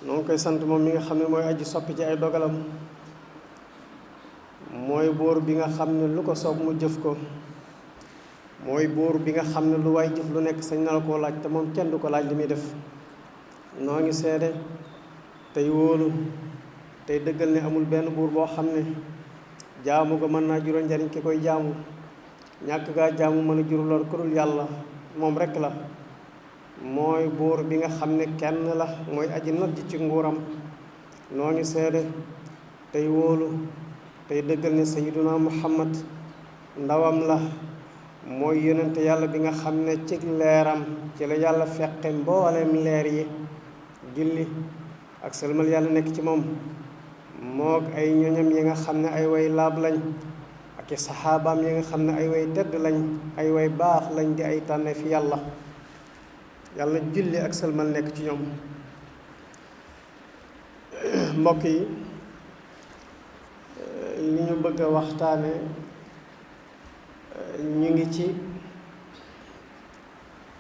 noo ngi koy sant moom mi nga xam ne mooy aji soppi ci ay dogalam mooy buur bi nga xam ne lu ko soob mu jëf ko mooy buur bi nga xam ne lu waay jëf lu nekk sañ na la koo laaj te moom kenn du ko laaj li muy def noo ngi seede tey wóolu tey dëggal ne amul benn buur boo xam ne jaamu ga mën naa jural njariñ ki koy jaamu ñàkk gaa jaamu mën a juru lor ku dul yàlla moom rekk la mooy buur bi nga xam ne kenn la mooy aji not ji ci nguuram noo ngi seede tey wóolu tey dëggal ne sayyiduna muhammad ndawam la mooy yonente yàlla bi nga xam ne ci leeram ci la yàlla feqe mboolem leer yi julli ak sëlmal yàlla nekk ci moom mook ay ñoñam yi nga xam ne ay way laab lañ ak i saxaabaam yi nga xam ne ay way tedd lañ ay way baax lañ di ay tànne fi yàlla yàlla julli ak sëlmal nekk ci ñoom mbokk yi li ñu bëgg a waxtaane ñu ngi ci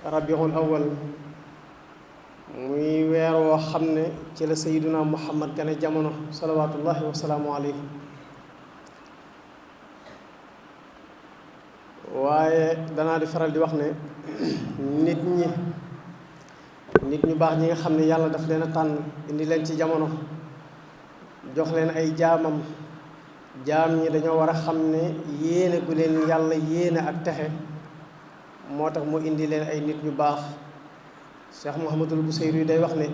rabiul awal muy weer woo xam ne ci la sayyiduna muhammad gane jamono salawaatullahi wa salaamu alayhi waaye danaa di faral di wax ne nit ñu baax ñi nga xam ne yàlla daf leen a tànn indi leen ci jamono jox leen ay jaamam jaam ñi dañoo war a xam ne yéene gu leen yàlla yéene ak texe moo tax mu indi leen ay nit ñu baax Cheikh Mouhamadul Busayri day wax ne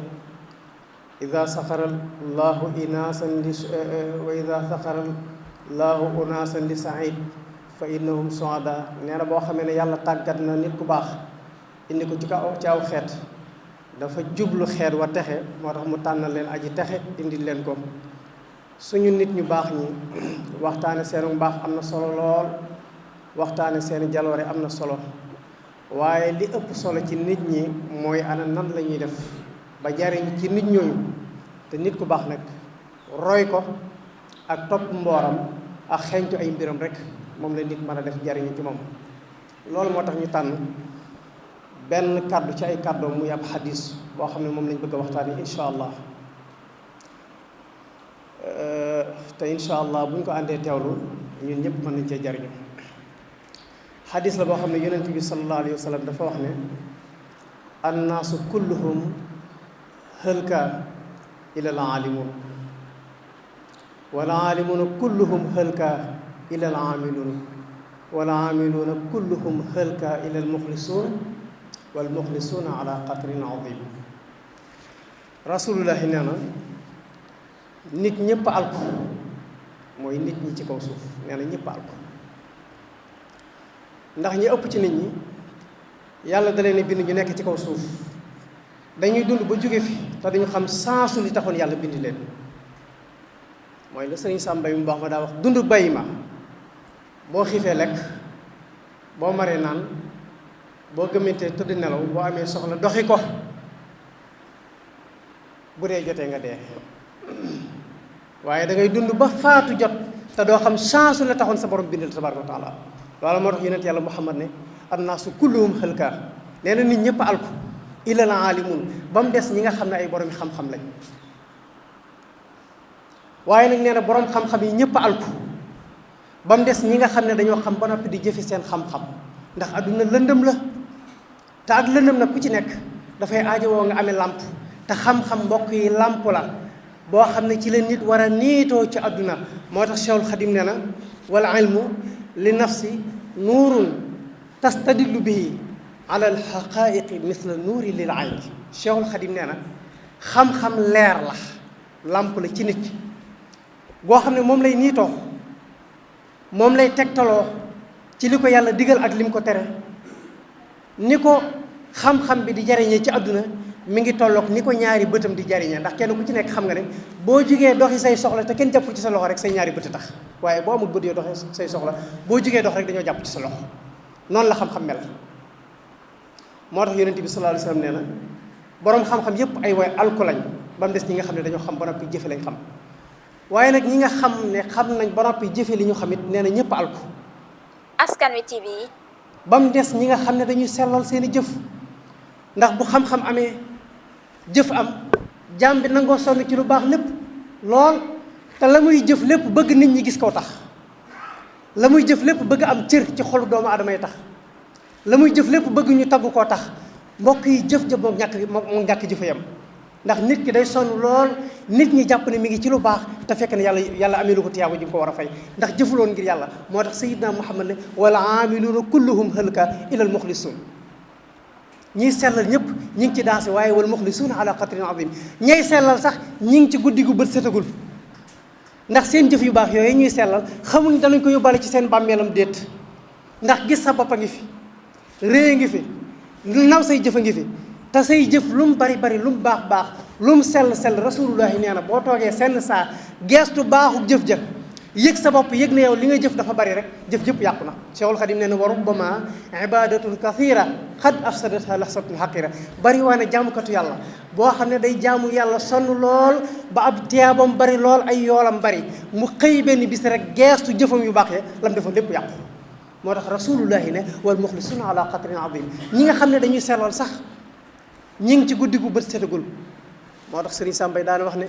ida saxara llahu inaasan li wa ida saxara llahu unaasan li said fa innahum suada nee na boo xamee ne yàlla tàggat na nit ku baax indi ko ci aw xeet dafa jublu xeet wa texe moo tax mu tànnal leen aji texe indi leen ko suñu nit ñu baax ñi waxtaane seenu baax am na solo lool waxtaane seeni jaloore am na solo waaye li ëpp solo ci nit ñi mooy ana nan la ñuy def ba jariñ ci nit ñooñu te nit ku baax nag roy ko ak topp mbooram ak xeeñtu ay mbiram rek moom la nit mën a def jariñu ci moom loolu moo tax ñu tànn benn kàddu ci ay kàddoom muy ab xadis boo xam ne moom lañ bëgg a waxtaane insha allah te insha allah buñ ko àndee teewlu ñun ñëpp mën nañ cee jariñu xadis la boo xam ne yonent bi sallallahu alayhi wa sallam dafa wax ne annaasu kulluhum hëlka ila al aalimuun wal aalimuuna kulluhum hëlka ila al aamiluun wal aamiluuna kulluhum hëlka ila al muxlisuun wal muxlisuuna ala qadrin azim rasulullahi nee na nit ñëpp alko mooy nit ñi ci kaw suuf nee na ñëpp alko ndax ñi ëpp ci nit ñi yàlla da leen bind ñu nekk ci kaw suuf dañuy dund ba jóge fi te dañu xam sensu li taxoon yàlla bind leen mooy la sëriñ Sàmbay mu baax ma daa wax dund bàyyi ma boo xiifee lekk boo maree naan boo gëmantee tëdd nelaw boo amee soxla doxi ko bu dee jotee nga dee waaye da ngay dund ba faatu jot te doo xam chance la taxoon sa borom bindal tabaraka wa taala loolu moo tax yonent yàlla muhammad ne annaasu kulluhum xëlka nee na nit ñëpp alku illa al aalimun ba mu des ñi nga xam ne ay borom xam-xam lañ waaye nag nee na borom xam-xam yi ñëpp alku ba mu des ñi nga xam ne dañoo xam ba noppi di jëfi seen xam-xam ndax adduna lëndëm la te ak lëndëm nag ku ci nekk dafay aajowoo nga amee làmp te xam-xam mbokk yi làmp la boo xam ne ci la nit war a niitoo ci àdduna moo tax Cheikhul Xadim nee na wal ilmu li nafsi nuurun tastadillu bihi ala alxaqaiqi misla nuuri lil ayn Cheikhul Xadim nee na xam-xam leer la làmp la ci nit boo xam ne moom lay niitoo moom lay tegtaloo ci li ko yàlla digal ak lim ko tere ni ko xam-xam bi di jariñee ci àdduna mi ngi tolloog ni ko ñaari bëtam di jariñee ndax kenn ku ci nekk xam nga ne boo jugee doxi say soxla te kenn jàpp ci sa loxo rek say ñaari bët tax waaye boo amul bët yoo doxee say soxla boo jugee dox rek dañoo jàpp ci sa loxo noonu la xam-xam mel moo tax yonent bi sallallahu alayhi wasallam nee na boroom xam-xam yépp ay way alku lañ ba mu des ñi nga xam ne dañoo xam ba noppi jëfe lañ xam waaye nag ñi nga xam ne xam nañ ba noppi jëfe li ñu xam it nee na ñëpp alku Askan Wi TV ba mu des ñi nga xam ne dañuy sellal seeni jëf ndax bu xam-xam amee jëf am jaam bi nangoo sonn ci lu baax lépp lool te la muy jëf lépp bëgg nit ñi gis koo tax la muy jëf lépp bëgg am cër ci xolu doomu aadama yi tax la muy jëf lépp bëgg ñu tagg koo tax mbokk yi jëf ja moom ñàkk jëfa yam ndax nit ki day sonn lool nit ñi jàpp ne mi ngi ci lu baax te fekk ne yàlla amee lu ko tiyaaba ji mu ko war a fay ndax jëfuloon ngir yàlla moo tax sayidna Muhammad ne wala aamiluuna kulluhum halka ila al muxlisuun ñiy sellal ñëpp ñi ngi ci dansé waaye wal muxlisuuna ala qadrin azim ñay sellal sax ñi ngi ci guddi gu bët setagul ndax seen jëf yu baax yooyu ñuy sellal xamuñ danañ ko yóbbaale ci seen bàmmeelam déet ndax gis sa bopp a ngi fi réy ngi fi naw say jëf a ngi fi te say jëf lu mu bari bari lu mu baax baax lu mu sell sell rasulullahi nee na boo toogee senn saa geestu baaxu jëf ja yëg sa bopp yëg ne yow li nga jëf dafa bari rek jëf jëpp yàqu na Cheikhul Khadim nee na wa rubbama ibadatun kathira xad afsadatha lahsatun haqira bari waa ne jaamukatu yàlla boo xam ne day jaamu yàlla sonn lool ba ab tiyaabam bari lool ay yoolam bari mu xëy benn bis rek geestu jëfam yu baax ya lam defoon lépp yàqu moo tax rasulullahi ne wal muxlisuuna ala qadrin azim ñi nga xam ne dañuy sellal sax ñi ngi ci guddi gu bët setagul moo tax Serigne Sambay daana wax ne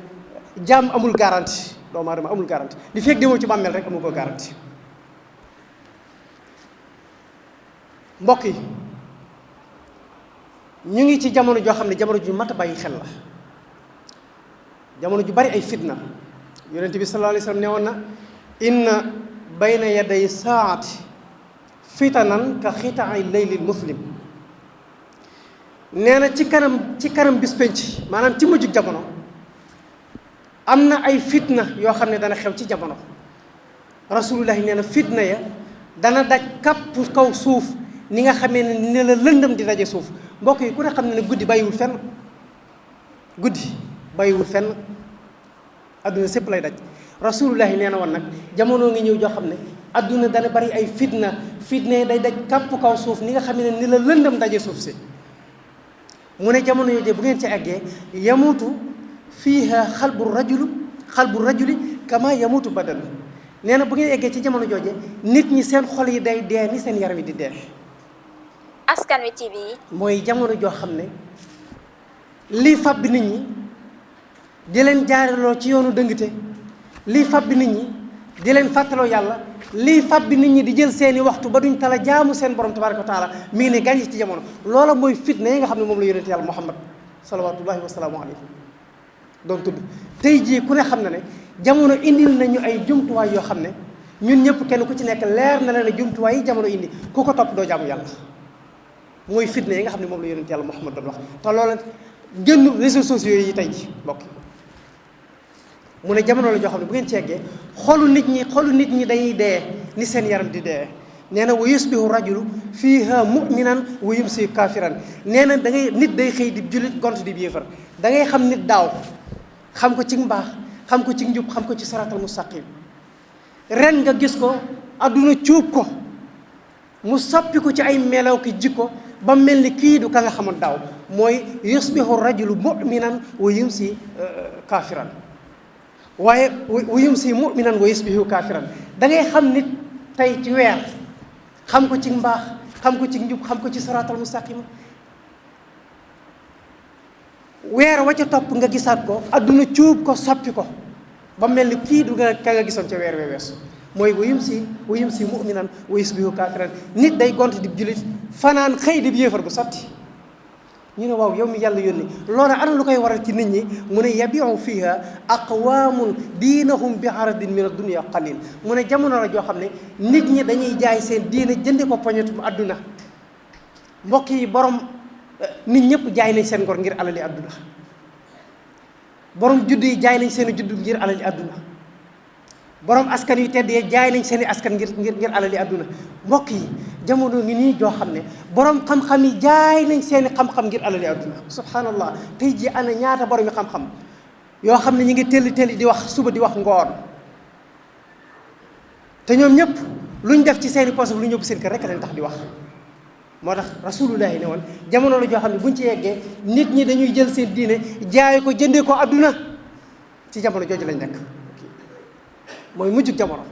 jaam amul garantie doomu aadama amul garantie li fekk demoo ci bàmmeel rek amul ko garantie mbokk yi ñu ngi ci jamono joo xam ne jamono ju mat a bàyyi xel la jamono ju bari ay fitna yonent bi sallallahu alayhi wa sallam ne woon na inna bayna yaday saati fitanan ka xitaay laylil muslim nee na ci kanam bis penc maanaam ci mujjug jamono am na ay fitna yoo xam ne dana xew ci jamono rasulullahi nee na fitna ya dana daj kapp kaw suuf ni nga xamee ne la lëndëm di daje suuf mbokk yi ku ne xam ne guddi bàyyiwul fenn guddi bàyyiwul fenn adduna sépp lay daj rasulullahi nee na woon nag jamono ngi ñëw joo xam ne adduna dana bari ay fitna yi day daj kapp kaw suuf ni nga xam ne ni la lëndëm daje suuf si mu ne jamono yooyu bu ngeen ci àggee yamutu fiiha xalbu rajuli kama yamutu badanu nee na bu ngeen eggee ci jamono jooje nit ñi seen xol yi day dee ni seen yaram yi di dee. Askan Wi TV. mooy jamono joo xam ne lii fab bi nit ñi di leen jaareloo ci yoonu dëngte lii fab bi nit ñi di leen fàttaloo yàlla lii fab bi nit ñi di jël seeni waxtu ba duñ tala jaamu seen borom tabaraka wa taala mi ngi ne gàññi ci jamono loola mooy fitna yi nga xam ne moom la yonent yàlla Muhammad salawatullahi wa salaamu alayhi doon tudd tey jii ku ne xam na ne jamono indil nañu ay jumtuwaay yoo xam ne ñun ñëpp kenn ku ci nekk leer na la ne jumtuwaay yi jamono indi ku ko topp doo jaamu yàlla mooy fitna yi nga xam ne moom la yonent yàlla Muhammad doon wax te loola génn réseaux sociaux yi tey ji mbokk mu ne jamono la joo xam ne bu ngeen ceegee xolu nit ñi dañuy dee ni seen yaram di dee nee na wa yusbihu rajulu fiiha muminan wa yumsi kafiran nee na da ngay nit day xëy di jullit gont di yéefar da ngay xam nit daaw xam ko ci mbaax xam ko ci njub xam ko ci saratal mustaqim ren nga gis ko adduna cuub ko mu soppi ko ci ay melaw ki jikko ba mel ni kii du ka nga xamoon daaw mooy yusbihu rajulu muminan wa yumsi kafiran waaye wuyum si muminan wa yusbihu kafiran da ngay xam nit tey ci weer xam ko ci mbaax xam ko ci njub xam ko ci saratal mustaqima weer wa ca topp nga gisaat ko adduna cuub ko soppi ko ba mel ni kii du nga ka nga gisoon ca weer weesu mooy wuyum si muminan wa yusbihu kafiran nit day gont di julit fanaan xëy di yéefar bu sotti ñu ne waaw yow mi yàlla yónni loola ana lu koy waral ci nit ñi mu ne yabiu fiha aqwaamun diinahum bi aradin min ad-dunya qalil mu ne jamono la joo xam ne nit ñi dañuy jaay seen diine jënde ko poñetum adduna mbokk yi borom nit ñëpp jaay nañ seen ngor ngir alali adduna borom judd yi jaay nañ seen judd ngir alali adduna borom askan yu tedd yi jaay nañ seen i askan ngir alali adduna mbokk yi jamono ngi nii joo xam ne borom xam-xam yi jaay nañ seen i xam-xam ngir alali adduna subhanallah tey jii ana ñaata borom yi xam-xam yoo xam ne ñu ngi telli di wax suba di wax ngoon te ñoom ñëpp luñ def ci seen i poche lu ñëpp seen kër rek leen tax di wax moo tax rasulullahi ne woon jamono la joo xam ne buñ ci yeggee nit ñi dañuy jël seen diine jaay ko jëndee ko adduna ci jamono jooju lañ nekk mooy mujjug jamono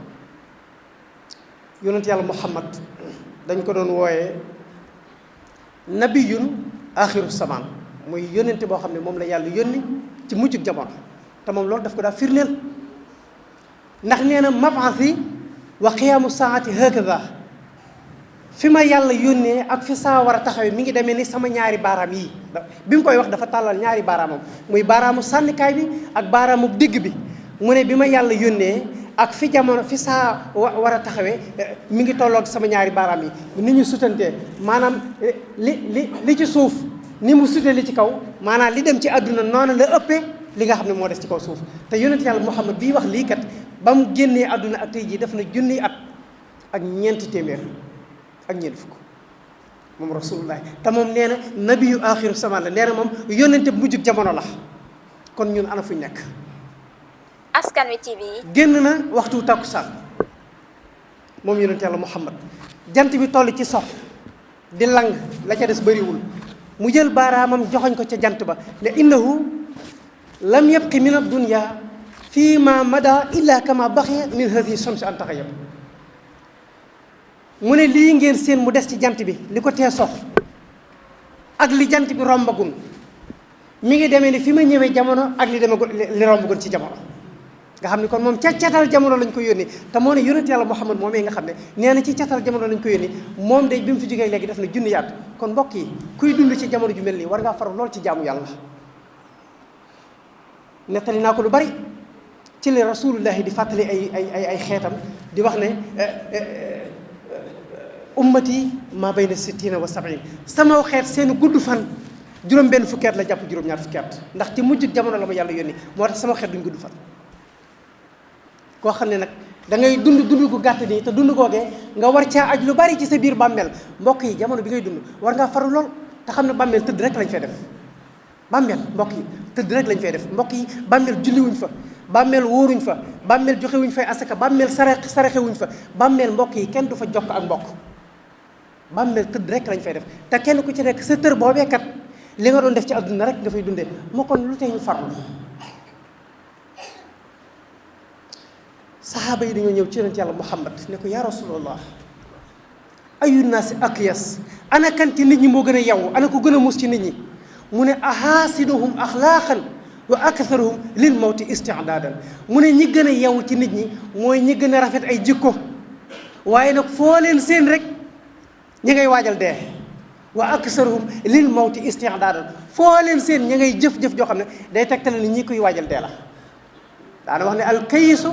yonent yàlla Muhammad dañ ko doon wooyee nabiyun axiru samaan muy yónnente boo xam ne moom la yàlla yónni ci mujjug jamono te moom loolu daf ko daa firndeel ndax nee na mab'athi wa qiyaamu saati hakada fi ma yàlla yónnee ak fi saa war a taxawee mi ngi demee ni sama ñaari baaraam yi bi mu koy wax dafa tàllal ñaari baaraamam muy baaraamu sànnikaay bi ak baaraamu digg bi mu ne bi ma yàlla yónnee ak fi jamono fi saa war a taxawee mi ngi tolloog sama ñaari baaraam yi ni ñu sutantee maanaam li ci suuf ni mu sute li ci kaw maanaam li dem ci àdduna noonu la ëppee li nga xam ne moo des ci kaw suuf te yonent yàlla Muhammad bii wax lii kat ba mu génnee àdduna ak tey jii def na junniy at ak ñeenti téeméer ak ñeent fukk moom rasulullah te moom nee na nabiyu axiru zaman la nee na moom yónnente mujjug jamono la kon ñun ana fuñ nekk. Askan Wi TV. génn na waxtu takkusaan moom yónnente yàlla Muhammad jant bi toll ci sox di lang la ca des bëriwul mu jël baaraamam joxoñ ko ca jant ba ne innahu lam yabqi min ad-dunya fii ma mada illa kama baqiya min hadhihi shamsi an taxayab mu ne lii ngeen seen mu des ci jant bi li ko tee sox ak li jant bi rombagun mi ngi demee ni fi ma ñëwee jamono ak li rombagun ci jamono nga xam ne kon moom ca catal jamono lañ ko yónni te moo ne yonent yàlla Muhammad moomee nga xam ne nee na ci catal jamono lañ ko yónni moom day bi mu fi jógee léegi def na junni yaat kon mbokk yi kuy dund ci jamono ju mel nii war ngaa faru lool ci jaamu yàlla nettali naa ko lu bari ci li rasulullahi di fàttali ay xeetam di wax ne ummati ma bayna sittina wa sab'in sama xeet seen gudd fan juróom benn fukki at la jàpp juróom-ñaar fukki at ndax ci mujj jamono la ma yàlla yónni moo tax sama xeet duñ gudd fan koo xam ne nag da ngay dund gu gàtt nii te dund googee nga war caa aj lu bari ci sa biir bàmmeel mbokk yi jamono bi ngay dund war ngaa faru lool te xam ne bàmmeel tëdd rek lañ fay def bàmmeel mbokk yi tëdd rek lañ fay def mbokk yi bàmmeel julliwuñ fa bàmmeel wóoruñ fa bàmmeel joxewuñ fay asaka bàmmeel saraxewuñ fa bàmmeel mbokk yi kenn du fa jokk ak mbokk bàmmeel tëdd rek lañ fay def te kenn ku ci nekk sa tër boobee kat li nga doon def ci àdduna rek nga fay dundee moo kon lu tey ñu farlu saxaaba yi dañoo ñëw ci yonent yàlla Muhammad ne ko yaa rasulallah ayu naasi akyas ana kan ci nit ñi moo gën a yewwu ana ko gën a mus ci nit ñi mu ne ahaasinuhum axlaaqan wa aktharuhum lil mawti isti'daadan mu ne ñi gën a yewwu ci nit ñi mooy ñi gën a rafet ay jikko waaye nag foo leen seen rek ñi ngay waajal dee wa aktharuhum lil mawti isti'daadan foo leen seen ñi ngay jëf-jëf joo xam ne day tegtale ni ñi koy waajal dee la daana wax ne alkayisu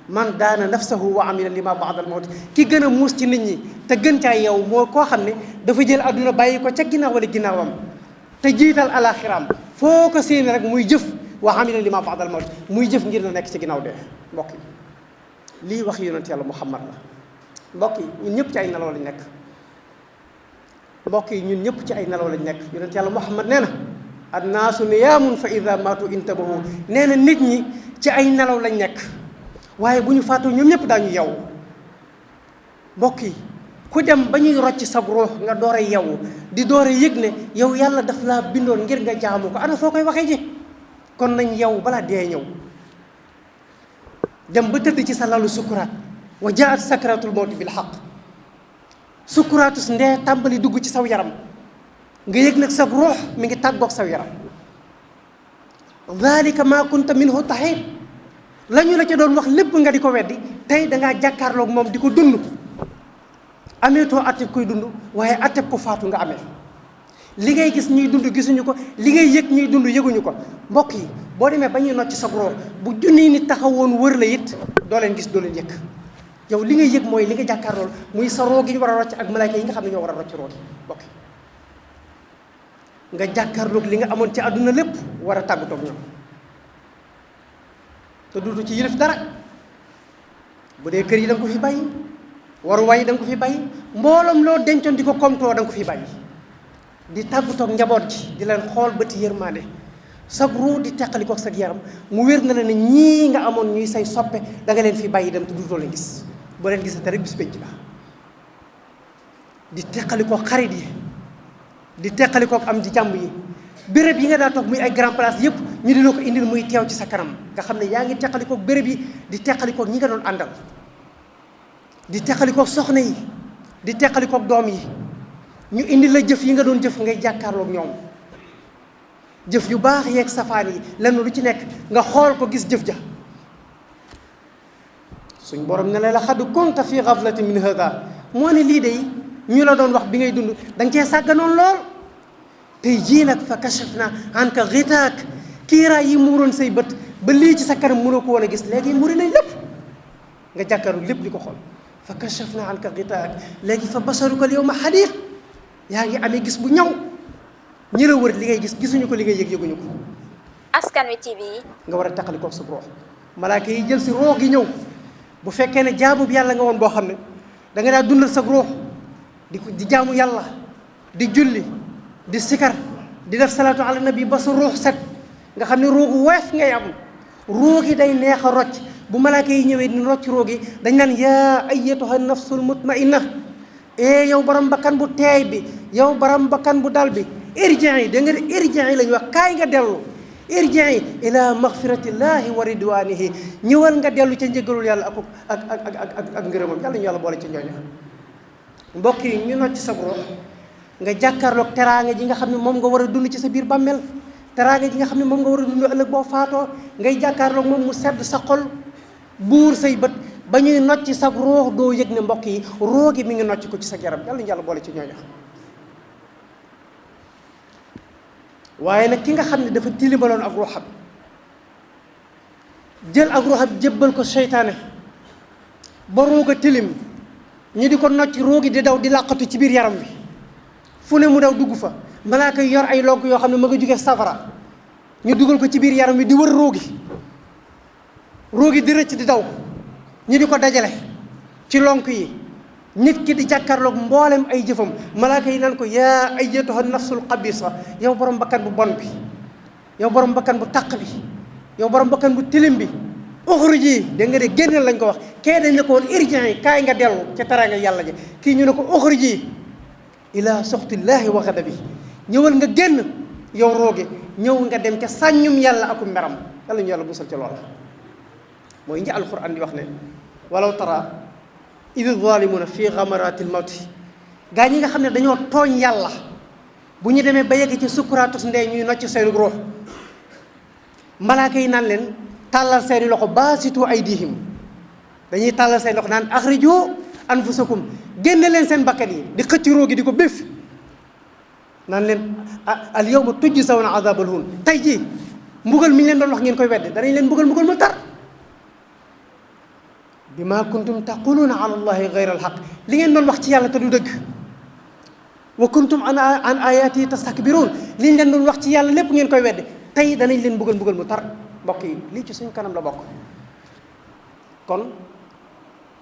man daana nafsahu wa amila lima ba'da al mawt ki gën a muus ci nit ñi te gën caa yow moo koo xam ne dafa jël adduna bàyyi ko ca ginnaaw wala ginnaawam te jiital alaxiraam foo ko séen rek muy jëf wa amila lima ba'da al mawt muy jëf ngir na nekk ci ginnaaw dee mbokk yi lii wax yonent yàlla Muhammad la mbokk yi ñun ñëpp ci ay nelaw lañ nekk mbokk yi ñun ñëpp ci ay nelaw lañ nekk yonent yàlla Muhammad nee na annaasu niyaamun fa ida maatu intabahu nee na nit ñi ci ay nelaw lañ nekk waaye bu ñu faatoo ñoom ñëpp daañu yew mbokk yi ku dem ba ñuy rocc sab ruux nga door a yew di door a yëg ne yow yàlla daf laa bindoon ngir nga jaamu ko ana foo koy waxee ji kon nañ yew balaa dee ñëw dem ba tëdd ci sa lalu sukuraat wa jaat sakratul mawti bil xaq sukuraatus ndee tàmbali dugg ci saw yaram nga yëg nag sab ruux mi ngi tàggoog saw yaram dalika ma kunta minhu taxiid la ñu la ca doon wax lépp nga di ko weddi tey dangaa jàkkaarloog moom di ko dund ameetoo atteb koy dund waaye atteb ko faatu nga amee li ngay gis ñuy dund gisuñu ko li ngay yëg ñuy dund yëguñu ko mbokk yi boo demee ba ñuy nocc sa roo bu junniy nit taxawoon wër la it doo leen gis doo leen yëg yow li ngay yëg mooy li nga jàkkaarlool muy sa roo gi ñu war a rocc ak malaayka yi nga xam ne ñoo war a rocc roo gi mbokk yi nga jàkkaarloog li nga amoon ci àdduna lépp war a tàggatoog ñoom te duutu ci yilif dara bu dee kër yi da nga ko fi bàyyi waruwaay yi da nga ko fi bàyyi mbooloom loo dencoon di ko komtoo da nga ko fi bàyyi di tàggatoog njaboot ji di leen xool bëti yërmaande sag ruu di teqalikoog sag yaram mu wér na la ne ñii nga amoon ñuy say soppe da nga leen fi bàyyi dem te duutoo leen gis boo leen gisate rek bis penc la di teqalikoog xarit yi di teqalikoog am di jàmb yi béréb yi nga daa toog muy ay grand place yëpp ñu dina ko indil muy teew ci sa kanam nga xam ne yaa ngi teqalikoog béréb yi di teqalikoog ñi nga doon àndal di teqalikoog soxna yi di teqalikoog doom yi ñu indi la jëf yi nga doon jëf ngay jàkkaarloog ñoom jëf yu baax yeeg safaan yi lenn lu ci nekk nga xool ko gis jëf ja. suñ borom ne la laqad kunta fi ghaflatin min hada moo ne lii de ñu la doon wax bi ngay dund da nga cee sàgganoon lool. tey jii nag fa kashafna anka ghitaak kiiraay yi muuroon say bët ba lii ci sa kanam mënoo ko woon a gis léegi muri nañ lépp nga jàkkaaru lépp di ko xool. fa kashafna anka ghitaak léegi fa basaruka al-yawma hadiid yaa ngi amee gis bu ñaw ñi la wër li ngay gis gisuñu ko li ngay yëg yëguñu ko. Askan Wi TV. nga war a taqali koog sa ruux malaaka yi jël si ruux gi ñëw bu fekkee ne jaamu bi yàlla nga woon boo xam ne da nga daa dundal sa ruux di jaamu yàlla di julli di sikar di def salaatu ala nabi ba sa ruux set nga xam ne ruuxu weef ngay am ruux gi day neex a rocc bu malaaka yi ñëwee di rocc ruux gi dañ naan yaa ayyatuha nafsul mutmainna yow borom bakkan bu teey bi yow borom bakkan bu dal bi irji'i da nga ne irji'i la ñu wax kaay nga dellu irji'i ila maghfiratillahi wa ridwanihi ñëwal nga dellu ca njëgalul yàlla ak ngërëmam yàlla ñu yàlla boole ci ñooñu. mbokk yi ñu nocc sa ruux nga jàkkaarloog teraanga ji nga xam ne moom nga war a dund ci sa biir bàmmeel teraanga ji nga xam ne moom nga war a dund ëllëg boo faatoo ngay jàkkaarloog moom mu sedd sa xol buur say bët ba ñuy nocc sa ruux doo yëg ne mbokk yi ruux gi mi ngi nocc ko ci sa yaram yàlla ñu yàlla boole ci ñooñu. waaye nag ki nga xam ne dafa tilimaloon ak ruuxam jël ak ruuxam jébbal ko seytaane ba ruug a tilim ñu di ko nocc ruugi di daw di làqatu ci biir yaram bi fu ne mu daw dugg fa malaaka yi yor ay lonk yoo xam ne ma nga jóge safara ñu dugal ko ci biir yaram bi di wër ruugi di rëcc di daw ñu di ko dajale ci lonk yi nit ki di jàkkaarloog mboolem ay jëfam malaaka yi naan ko yaa ayyatuha nafsul xabisa yow borom bakkan bu bon bi yow borom bakkan bu taq bi yow borom bakkan bu tilim bi uxruji da nga de génneel lañ ko wax kee dañ ne ko woon irji'i kaay nga dellu ca teraanga yàlla ji kii ñu ne ko uxruji ila suxtillahi wa ghadabi ñëwal nga génn yow rooge ñëw nga dem ca sàññum yàlla akum meram yàlla ñu yàlla musal ca loola mooy ñi alquran di wax ne walaw tara idi zalimuna fi ghamaratil mawti gaa ñi nga xam ne dañoo tooñ yàlla bu ñu demee ba yegg ci sukkuraatus ndey ñuy nocc seeni ruux malaaka yi naan leen tàllal seeni loxo baasitu aydihim dañuy tàllal seeni loxo naan axriju anfusakum génne leen seen bakkan yi di xëcc ruux gi di ko béf naan leen al yawma tujzawna azabal hun tey jii mbugal mi ñu leen doon wax ngeen koy wedde danañ leen mbugal mu tar bima kuntum taquluuna ala allahi gayra alxaq li ngeen doon wax ci yàlla te du dëgg wa kuntum an ayati tastakbiruun li ñu leen doon wax ci yàlla lépp ngeen koy wedde tey danañ leen mbugal mu tar mbokk yi lii ci suñ kanam la bokk. kon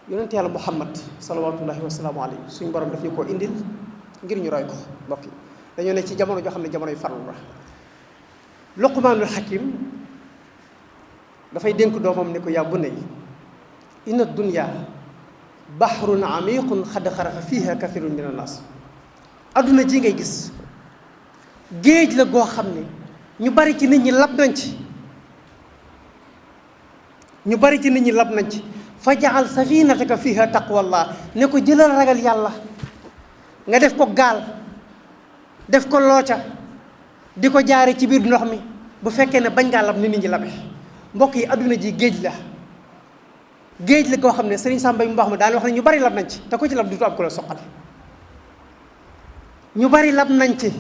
yonent yàlla muhammad salawatullahi wasalaamu alayhi suñ borom daf ñu koo indil ngir ñu roy ko mbokk yi dañoo ne ci jamono joo xam ne jamonoy farlu la. Luqmaanul Hakim dafay dénk doomam ne ko yaa bunayya inna dunya bahrun amiqun xad xaraqa fiha kathirun min annaas adduna ji ngay gis géej la goo xam ne ñu bari ci nit ñi lab nañ ci fa jaal safinataka fiha taqwallah ne ko jëlal ragal yàlla nga def ko gaal def ko looca di ko jaare ci biir ndox mi bu fekkee ne bañ ngaa lab ni nit ñi labe mbokk yi adduna ji géej la koo xam ne Sëriñ Sàmba mu baax ma daan wax ne ñu bari lab nañ ci te ko ci lab du am ko la soqal ñu bari lab nañ ci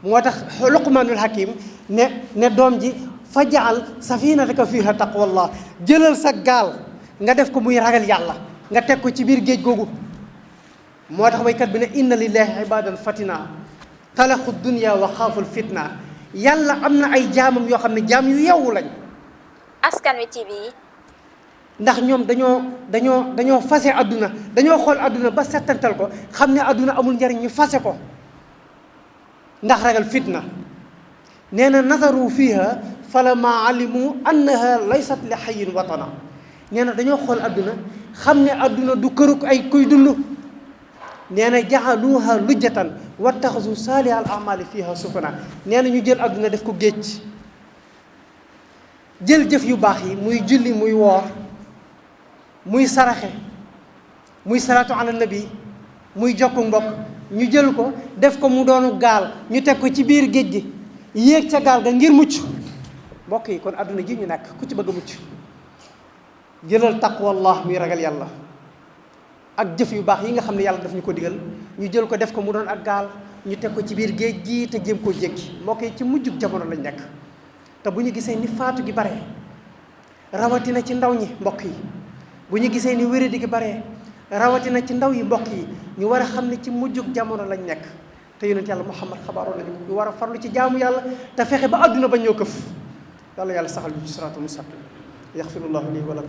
moo tax Luqmaanul Hakim ne doom ji fa jaal safinataka fiha taqwallah jëlal sa gaal nga def ko muy ragal yàlla nga teg ko ci biir géej googu moo tax waykat bi ne inna lillahi ibadan fatina xalaqu dunya wa xaaful fitna yàlla am na ay jaamam yoo xam ne jaam yu yewwu lañ. Askan Wi TV. ndax ñoom dañoo fase àdduna dañoo xool àdduna ba settantal ko xam ne àdduna amul njariñ ñu fase ko ndax ragal fitna nee na nazaru fiha falamma alimu annaha laysat li hayyin watana nee na dañoo xool àdduna xam ne àdduna du këruk ay kuy dund nee na jaxaluha lujjatan wattaxasu saaliha al amali fiha sufana nee na ñu jël àdduna def ko géej jël jëf yu baax yi muy julli muy woor muy saraxe muy salaatu ala nabi muy jokku mbokk ñu jël ko def ko mu doonu gaal ñu teg ko ci biir géej gi yéeg ca gaal ga ngir mucc mbokk yi kon àdduna ji ñu nekk ku ci bëgg a mucc jëlal taqwallah muy ragal yàlla ak jëf yu baax yi nga xam ne yàlla daf ñu ko digal ñu jël ko def ko mu doon ak gaal ñu teg ko ci biir géej gi te jéem koo jéggi mbokk yi ci mujjug jamono lañ nekk te bu ñu gisee ni faatu gi bare rawatina ci ndaw ñi mbokk yi bu ñu gisee ni wéradi gi bare rawatina ci ndaw yi mbokk yi ñu war a xam ne ci mujjug jamono lañ nekk te yonent yàlla Muhammad xabaaroon nañu ñu war a farlu ci jaamu yàlla te fexe ba àdduna ba ñoo këf yàlla saxal ñu ci siraatul mustaqim yaxfirullahu lii wa lakum